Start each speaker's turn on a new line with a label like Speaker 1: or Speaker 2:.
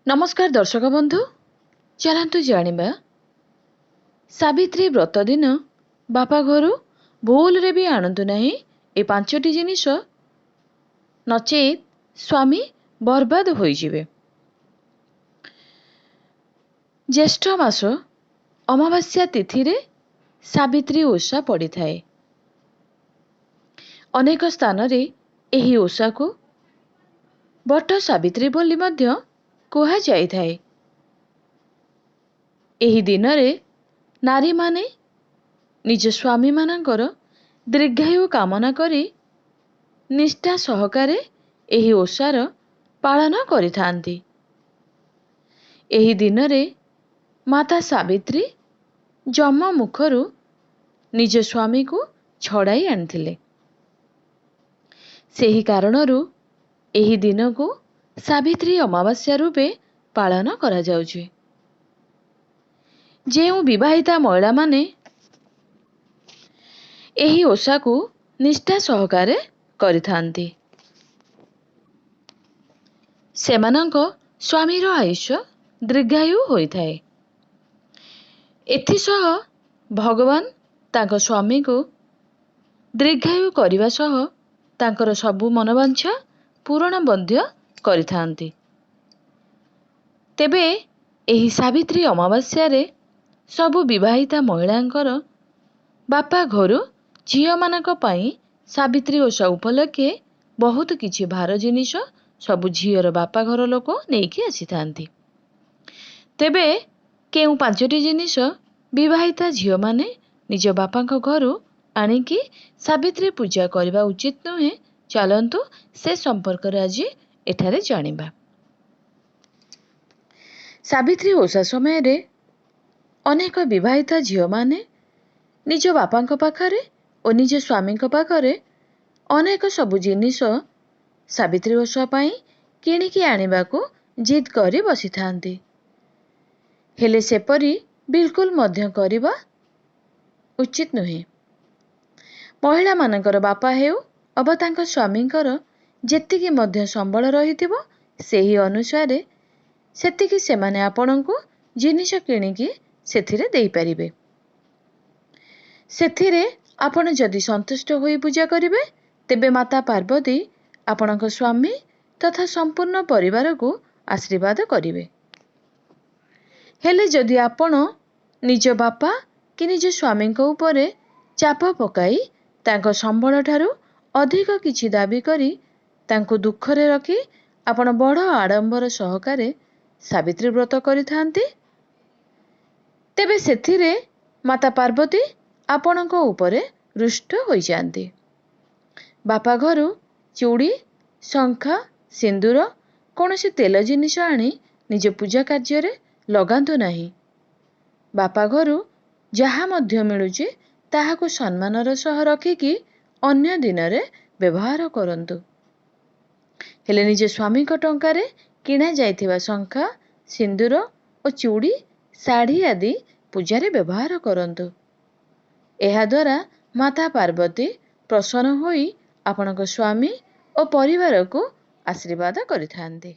Speaker 1: नमस्कार दर्शक बंधु, चलतु जानिबा सावित्री व्रत दिन बापा घर भूल रे भी आणतु नहीं ए 5टी जिनिस नचेत स्वामी बर्बाद हो जिवे। ज्येष्ठ मास अमावास्या तिथि रे सावित्री ओषा पड़ी थाए। अनेक स्थान रे एही ओषा को बट सावित्री बोली मध्य कुहा जाई थाए। एही दिन रे नारी माने निज स्वामी मानकर दीर्घायु कामना करी निष्ठा सहकारे एही ओषार पालन करिथांती। एही दिन रे माता सावित्री जम मुखरू निज स्वामी को छड़ाई आनिथिले। सेही कारणरू एही दिन को सावित्री अमावास्या रूपे पालन करा जाउछि। जेउ विवाहिता महिला माने एही ओषा को निष्ठा सहकारे करिथांती, सेमानंक स्वामीर आयुष्य दीर्घायु होइथाए। एथिसह भगवान तांको स्वामी को दीर्घायु करिवा सह तांकर सबु मनोवांछा पूर्ण बंध्य करिथांती। तेबे एही सावित्री अमावास्या रे सबु विवाहिता महिलांकर बापा घरु झियो मानक पई सावित्री ओषा उपलक्षे बहुत किछि भार जिनिस सबु झियोर बापा घर लोक नेकी आसीथांती। तेबे केउ 5टी जिनिस विवाहिता झियो माने निज बापांक घरु आनिकी सावित्री पूजा करबा उचित नुहे। चलंतु से संपर्क रे आज एठारे जानिबा। सावित्री ओषा समय रे अनेक विवाहिता झियो माने निज बापांक पाखरे और निज स्वामींक पाखरे अनेक सबु जिनिस सावित्री ओषा पई किणिकी आनिबाकू जिद करी बसिथांती। हेले सेपरी बिल्कुल मध्य करिबा उचित नुहे। महिला मानकर बापा हेउ अबा तांक स्वामींकर जेतिकी मध्य संबल रहिथिबो सेही अनुसारे सेतिकी सेमाने आपणंकु जिनिस किणिकी सेथिरे देई परिबे। सेथिरे आपण जदि संतुष्ट होई पूजा करिवे तेबे माता पार्वती आपणक स्वामी तथा संपूर्ण परिवार को आशीर्वाद करिवे। हेले जदि आपण निज बापा कि निज स्वामींक उपरे चाप पकाई तांको संबल ठारू अधिक किछि दाबी करी तांको दुखरे रखी आपण बड़ आडंबर सहकारे सावित्री व्रत करिथांती, तेबे सेथिरे माता पार्वती आपणको उपरे रुष्ट होई जांती। बापा घरु चूड़ी शंखा सिंदूर कोनोसी तेल जिनिस आनी निज पूजा कार्य रे लगांतु नाही। बापा घरु जहा मध्य मिलुची ताहाको सम्मानर सह रखिकी अन्य दिन रे व्यवहार करंतु। हेले निज स्वामीक टंकारे किणा जाइथिबा शंखा सिंदूर और चूड़ी साड़ी आदि पूजारे व्यवहार करंतु। एहा द्वारा माता पार्वती प्रसन्न होई आपणक स्वामी और परिवार को आशीर्वाद करिथांती।